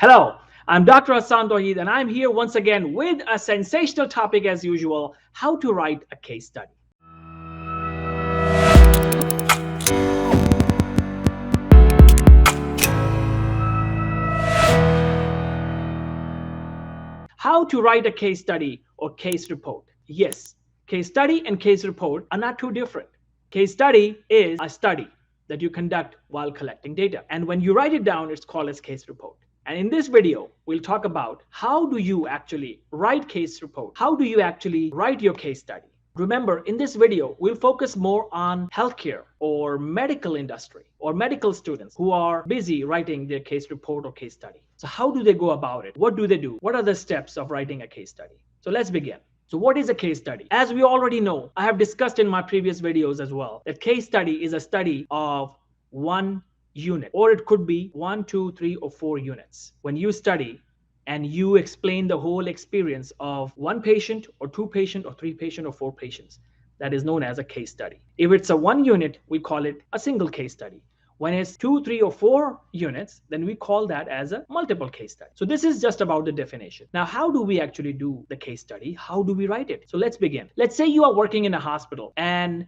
Hello, I'm Dr. Hassan Tohid, and I'm here once again with a sensational topic as usual: how to write a case study. How to write a case study or case report. Yes, case study and case report are not too different. Case study is a study that you conduct while collecting data. And when you write it down, it's called as case report. And in this video, we'll talk about how do you actually write case report? How do you actually write your case study? Remember, in this video, we'll focus more on healthcare or medical industry or medical students who are busy writing their case report or case study. So how do they go about it? What do they do? What are the steps of writing a case study? So let's begin. So what is a case study? As we already know, I have discussed in my previous videos as well, that case study is a study of one unit, or it could be 1, 2, 3, or 4 units. When you study and you explain the whole experience of one patient or 2 patients or 3 patients or 4 patients, that is known as a case study. If it's a 1 unit, we call it a single case study. When it's 2, 3, or 4 units, then we call that as a multiple case study. So this is just about the definition. Now, how do we actually do the case study? How do we write it? So let's begin. Let's say you are working in a hospital and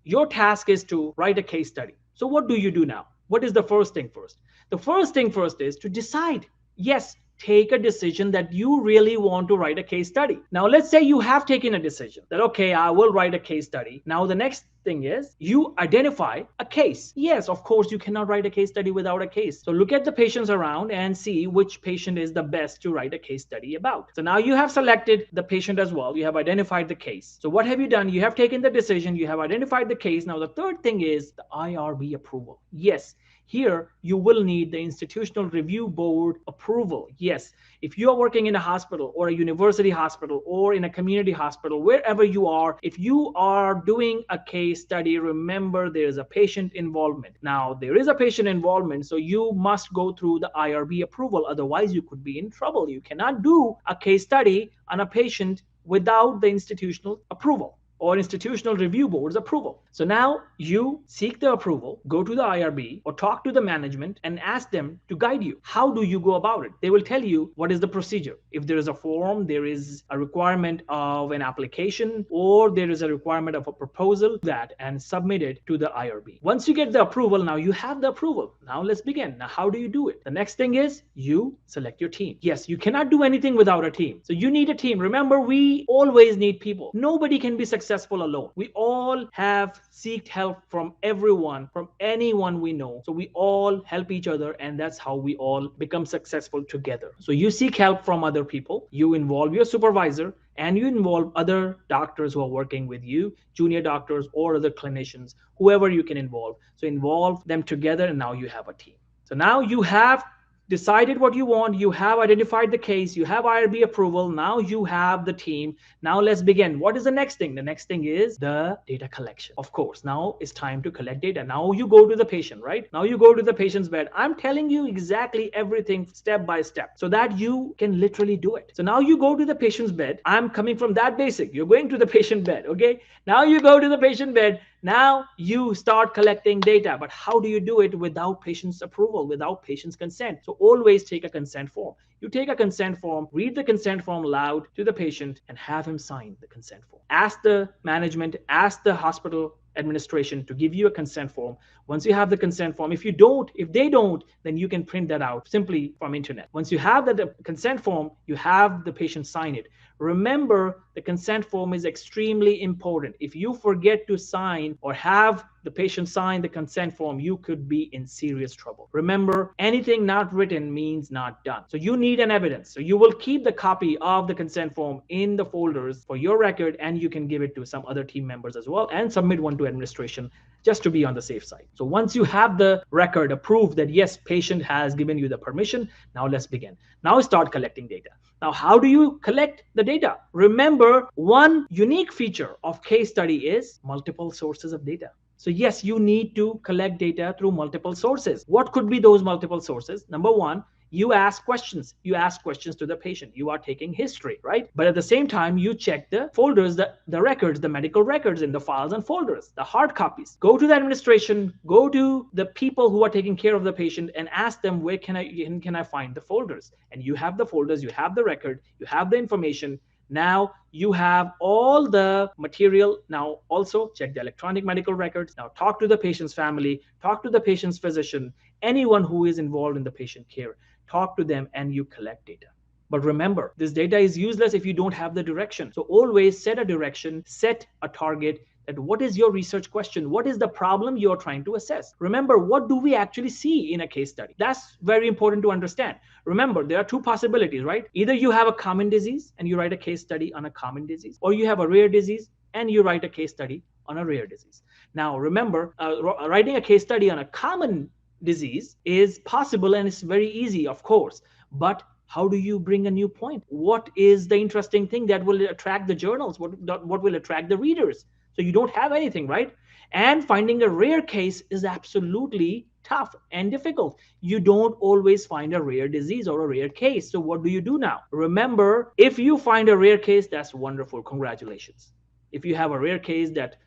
your task is to write a case study. So what do you do now? What is the first thing first? The first thing first is to decide. Yes, take a decision that you really want to write a case study. Now, let's say you have taken a decision that, okay, I will write a case study. Now, the next thing is you identify a case. Yes, of course, you cannot write a case study without a case. So look at the patients around and see which patient is the best to write a case study about. So now you have selected the patient as well. You have identified the case. So what have you done? You have taken the decision. You have identified the case. Now, the third thing is the IRB approval. Yes. Here, you will need the Institutional Review Board approval. Yes, if you are working in a hospital or a university hospital or in a community hospital, wherever you are, if you are doing a case study, remember there is a patient involvement. Now, there is a patient involvement, so you must go through the IRB approval. Otherwise, you could be in trouble. You cannot do a case study on a patient without the institutional approval or Institutional Review Board's approval. So now you seek the approval, go to the IRB or talk to the management and ask them to guide you. How do you go about it? They will tell you what is the procedure. If there is a form, there is a requirement of an application, or there is a requirement of a proposal, that and submit it to the IRB. Once you get the approval, now you have the approval. Now let's begin. Now, how do you do it? The next thing is you select your team. Yes, you cannot do anything without a team. So you need a team. Remember, we always need people. Nobody can be successful alone. We all have seeked help from everyone, from anyone we know. So we all help each other, and that's how we all become successful together. So you seek help from other people, you involve your supervisor, and you involve other doctors who are working with you, junior doctors or other clinicians, whoever you can involve. So involve them together, and now you have a team. So now you have decided what you want, you have identified the case, you have IRB approval, now you have the team. Now let's begin. What is the next thing? The next thing is the data collection. Of course, now it's time to collect data. Now you go to the patient, right? Now you go to the patient's bed. I'm telling you exactly everything step by step so that you can literally do it. So now you go to the patient's bed. I'm coming from that basic. You're going to the patient bed, okay? Now you go to the patient bed. Now you start collecting data, but how do you do it without patient's approval, without patient's consent? So always take a consent form. You take a consent form, read the consent form loud to the patient, and have him sign the consent form. Ask the management, ask the hospital administration to give you a consent form. Once you have the consent form, if they don't, then you can print that out simply from internet. Once you have the consent form, you have the patient sign it. Remember, the consent form is extremely important. If you forget to sign or have the patient sign the consent form, you could be in serious trouble. Remember, anything not written means not done. So you need an evidence. So you will keep the copy of the consent form in the folders for your record, and you can give it to some other team members as well and submit one to administration just to be on the safe side. So once you have the record approved that yes, patient has given you the permission, now let's begin. Now start collecting data. Now, how do you collect the data? Remember, one unique feature of case study is multiple sources of data. So yes, you need to collect data through multiple sources. What could be those multiple sources? Number one, You ask questions. You ask questions to the patient. You are taking history, right? But at the same time, you check the folders, the records, the medical records in the files and folders, the hard copies. Go to the administration, go to the people who are taking care of the patient and ask them, where can I find the folders? And you have the folders, you have the record, you have the information. Now you have all the material. Now also check the electronic medical records. Now talk to the patient's family, talk to the patient's physician, anyone who is involved in the patient care. Talk to them and you collect data. But remember, this data is useless if you don't have the direction. So always set a direction, set a target. That what is your research question? What is the problem you're trying to assess? Remember, what do we actually see in a case study? That's very important to understand. Remember, there are two possibilities, right? Either you have a common disease and you write a case study on a common disease, or you have a rare disease and you write a case study on a rare disease. Now, remember, writing a case study on a common disease is possible and it's very easy, of course. But how do you bring a new point? What is the interesting thing that will attract the journals? What will attract the readers? So you don't have anything, right? And finding a rare case is absolutely tough and difficult. You don't always find a rare disease or a rare case. So what do you do now? Remember, if you find a rare case, that's wonderful. Congratulations. If you have a rare case that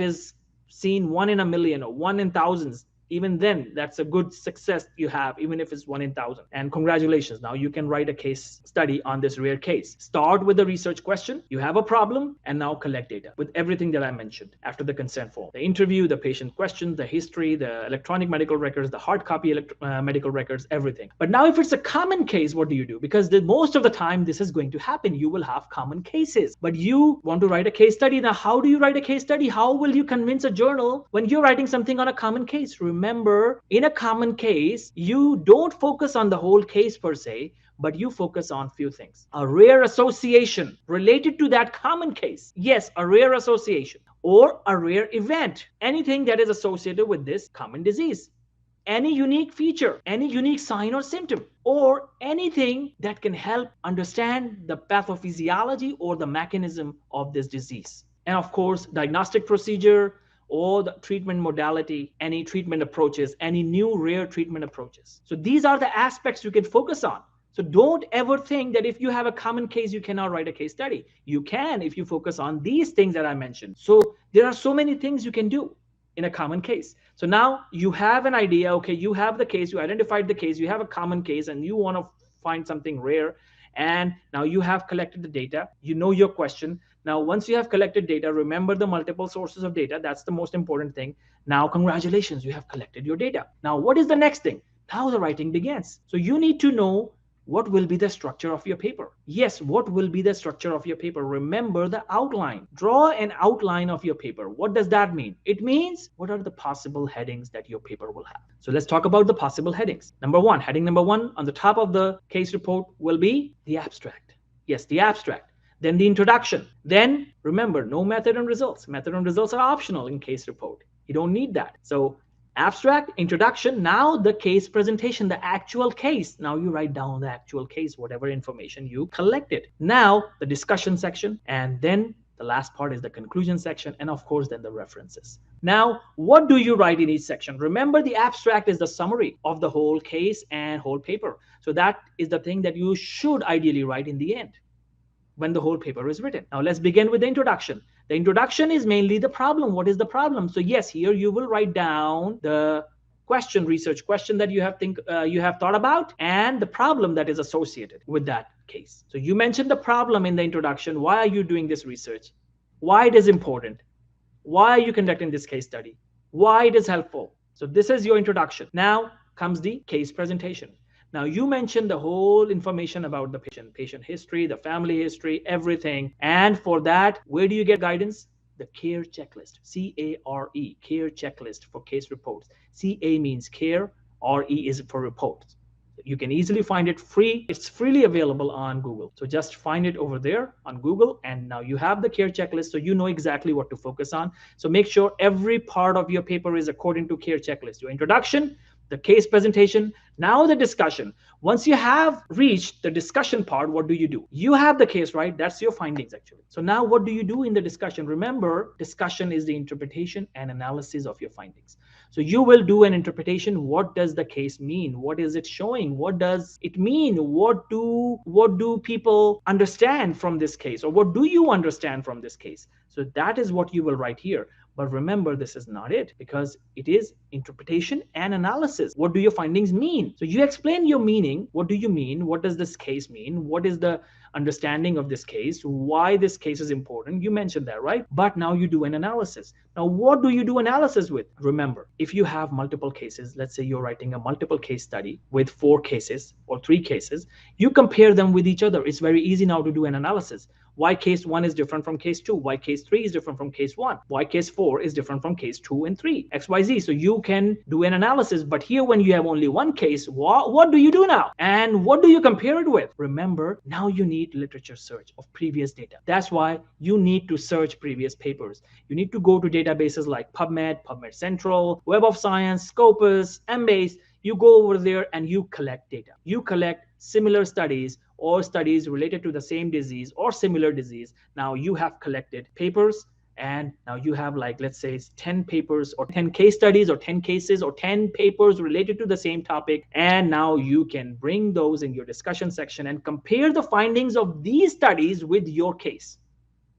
is seen 1 in a million or 1 in thousands, even then that's a good success you have, even if it's 1 in 1,000. And congratulations, now you can write a case study on this rare case. Start with the research question. You have a problem, and now collect data with everything that I mentioned after the consent form: the interview, the patient questions, the history, the electronic medical records, the hard copy medical records, everything. But now if it's a common case, what do you do? Because most of the time this is going to happen. You will have common cases, but you want to write a case study. Now, how do you write a case study? How will you convince a journal when you're writing something on a common case? Remember, in a common case, you don't focus on the whole case per se, but you focus on few things. A rare association related to that common case. Yes, a rare association or a rare event. Anything that is associated with this common disease. Any unique feature, any unique sign or symptom, or anything that can help understand the pathophysiology or the mechanism of this disease. And of course, diagnostic procedure, or the treatment modality, any treatment approaches, any new rare treatment approaches. So these are the aspects you can focus on. So don't ever think that if you have a common case, you cannot write a case study. You can if you focus on these things that I mentioned. So there are so many things you can do in a common case. So now you have an idea, okay, you have the case, you identified the case, you have a common case, and you want to find something rare. And now you have collected the data, you know your question. Now, once you have collected data, remember the multiple sources of data. That's the most important thing. Now, congratulations, you have collected your data. Now, what is the next thing? Now the writing begins. So you need to know what will be the structure of your paper. Yes, what will be the structure of your paper? Remember the outline. Draw an outline of your paper. What does that mean? It means what are the possible headings that your paper will have. So let's talk about the possible headings. Number one, heading number one on the top of the case report will be the abstract. Yes, the abstract. Then the introduction. Then remember, no method and results. Method and results are optional in case report. You don't need that. So abstract, introduction, now the case presentation, the actual case. Now you write down the actual case, whatever information you collected. Now the discussion section, and then the last part is the conclusion section, and of course then the references. Now, what do you write in each section? Remember, the abstract is the summary of the whole case and whole paper. So that is the thing that you should ideally write in the end, when the whole paper is written. Now let's begin with the introduction. The introduction is mainly the problem. What is the problem? So yes, here you will write down the question, research question that you have thought about, and the problem that is associated with that case. So you mentioned the problem in the introduction. Why are you doing this research? Why it is important? Why are you conducting this case study? Why it is helpful? So this is your introduction. Now comes the case presentation. Now you mentioned the whole information about the patient history, the family history, everything. And for that, where do you get guidance? The CARE checklist, C-A-R-E, CARE checklist for case reports. C-A means care, R-E is for reports. You can easily find it free. It's freely available on Google. So just find it over there on Google. And now you have the CARE checklist, so you know exactly what to focus on. So make sure every part of your paper is according to CARE checklist. Your introduction, the case presentation, now the discussion. Once you have reached the discussion part, what do? You have the case, right? That's your findings actually. So now what do you do in the discussion? Remember, discussion is the interpretation and analysis of your findings. So you will do an interpretation. What does the case mean? What is it showing? What does it mean? What do people understand from this case? Or what do you understand from this case? So that is what you will write here. But remember, this is not it, because it is interpretation and analysis. What do your findings mean? So you explain your meaning. What do you mean? What does this case mean? What is the understanding of this case? Why this case is important? You mentioned that, right? But now you do an analysis. Now, what do you do analysis with? Remember, if you have multiple cases, let's say you're writing a multiple case study with 4 cases or 3 cases, you compare them with each other. It's very easy now to do an analysis. Why case 1 is different from case 2? Why case 3 is different from case 1? Why case 4 is different from case 2 and 3? XYZ. So you can do an analysis. But here, when you have only one case, what do you do now? And what do you compare it with? Remember, now you need literature search of previous data. That's why you need to search previous papers. You need to go to databases like PubMed, PubMed Central, Web of Science, Scopus, Embase. You go over there and you collect data. You collect similar studies or studies related to the same disease or similar disease. Now you have collected papers, and now you have, like, let's say 10 papers or 10 case studies or 10 cases or 10 papers related to the same topic. And now you can bring those in your discussion section and compare the findings of these studies with your case.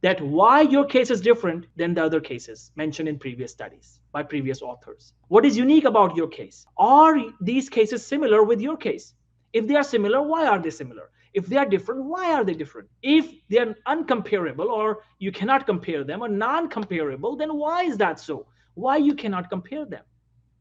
That why your case is different than the other cases mentioned in previous studies by previous authors. What is unique about your case? Are these cases similar with your case? If they are similar, why are they similar? If they are different, why are they different? If they are uncomparable, or you cannot compare them, or non-comparable, then why is that so? Why you cannot compare them?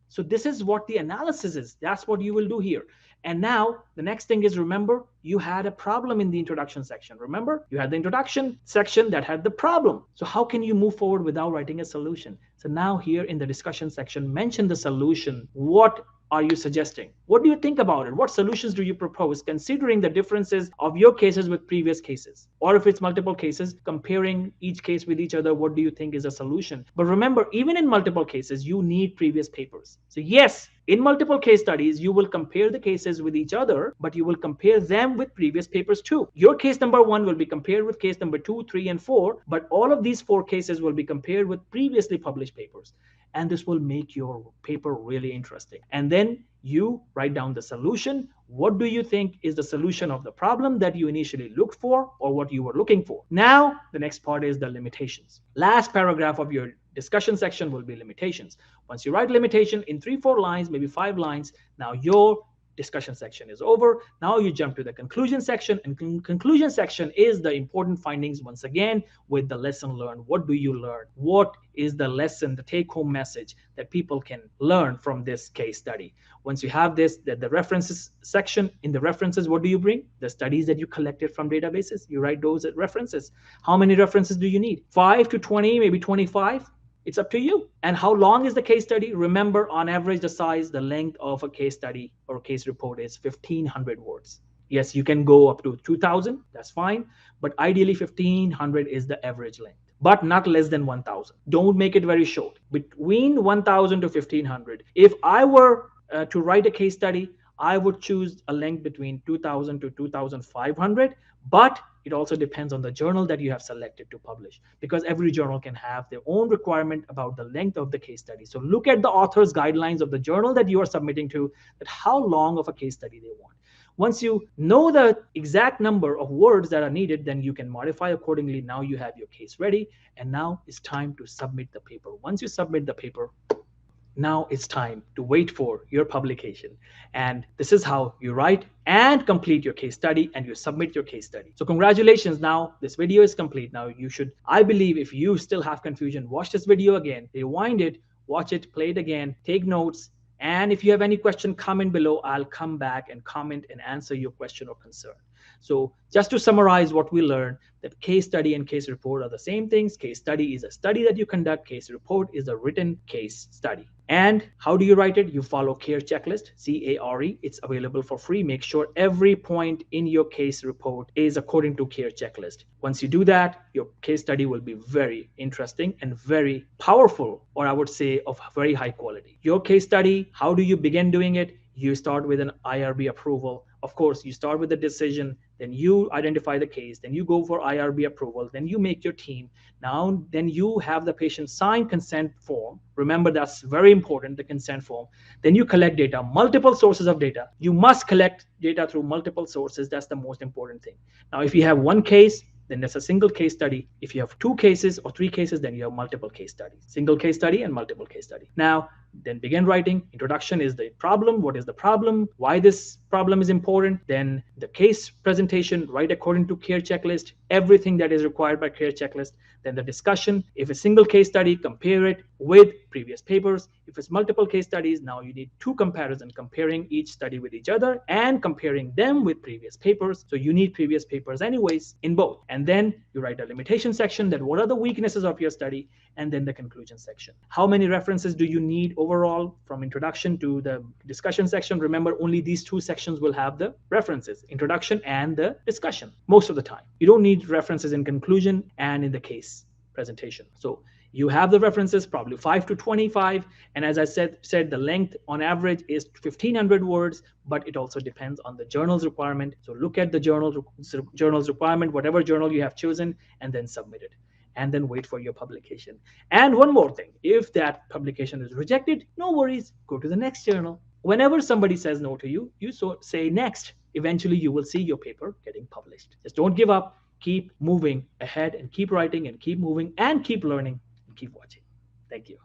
So this is what the analysis is. That's what you will do here. And now the next thing is, remember, you had a problem in the introduction section. Remember, you had the introduction section that had the problem. So how can you move forward without writing a solution? So now here in the discussion section, mention the solution. What are you suggesting? What do you think about it? What solutions do you propose, considering the differences of your cases with previous cases? Or if it's multiple cases, comparing each case with each other, what do you think is a solution? But remember, even in multiple cases, you need previous papers. So yes, in multiple case studies, you will compare the cases with each other, but you will compare them with previous papers too. Your case number 1 will be compared with case number 2, 3, and 4, but all of these 4 cases will be compared with previously published papers. And this will make your paper really interesting. And then you write down the solution. What do you think is the solution of the problem that you initially looked for, or what you were looking for? Now, the next part is the limitations. Last paragraph of your discussion section will be limitations. Once you write limitation in 3-4 lines, maybe 5 lines, now your discussion section is over. Now you jump to the conclusion section, and conclusion section is the important findings once again with the lesson learned. What do you learn? What is the lesson, the take-home message that people can learn from this case study? Once you have this, the references section, in the references, what do you bring? The studies that you collected from databases. You write those as references. How many references do you need? 5 to 20, maybe 25? It's up to you. And how long is the case study? Remember, on average, the length of a case study or case report is 1,500 words. Yes, you can go up to 2,000. That's fine. But ideally, 1,500 is the average length, but not less than 1,000. Don't make it very short. Between 1,000 to 1,500. If I were to write a case study, I would choose a length between 2,000 to 2,500. But it also depends on the journal that you have selected to publish, because every journal can have their own requirement about the length of the case study. So look at the author's guidelines of the journal that you are submitting to, that how long of a case study they want. Once you know the exact number of words that are needed, then you can modify accordingly. Now you have your case ready, and now it's time to submit the paper. Once you submit the paper, now it's time to wait for your publication. And this is how you write and complete your case study, and you submit your case study. So congratulations, now this video is complete. Now you should, I believe, if you still have confusion, watch this video again, rewind it, watch it, play it again, take notes. And if you have any question, comment below. I'll come back and comment and answer your question or concern. So just to summarize what we learned, that case study and case report are the same things. Case study is a study that you conduct. Case report is a written case study. And how do you write it? You follow CARE checklist, CARE. It's available for free. Make sure every point in your case report is according to CARE checklist. Once you do that, your case study will be very interesting and very powerful, or I would say of very high quality. Your case study, how do you begin doing it? You start with an IRB approval. Of course, you start with the decision, then you identify the case, then you go for IRB approval, then you make your team. Now, then you have the patient sign consent form. Remember, that's very important, the consent form. Then you collect data, multiple sources of data. You must collect data through multiple sources. That's the most important thing. Now, if you have one case, then that's a single case study. If you have 2 cases or 3 cases, then you have multiple case studies, single case study and multiple case study. Now, then begin writing. Introduction is the problem. What is the problem? Why this problem is important? Then the case presentation, write according to CARE checklist, everything that is required by CARE checklist. Then the discussion. If a single case study, compare it with previous papers. If it's multiple case studies, now you need 2 comparisons, comparing each study with each other and comparing them with previous papers. So you need previous papers anyways in both. And then you write a limitation section, that what are the weaknesses of your study, and then the conclusion section. How many references do you need overall from introduction to the discussion section? Remember, only these 2 sections will have the references, introduction and the discussion most of the time. You don't need references in conclusion and in the case presentation. So you have the references, probably 5 to 25. And as I said, the length on average is 1,500 words, but it also depends on the journal's requirement. So look at the journal's requirement, whatever journal you have chosen, and then submit it. And then wait for your publication. And one more thing, if that publication is rejected, no worries, go to the next journal. Whenever somebody says no to you, you say next. Eventually, you will see your paper getting published. Just don't give up. Keep moving ahead and keep writing and keep moving and keep learning and keep watching. Thank you.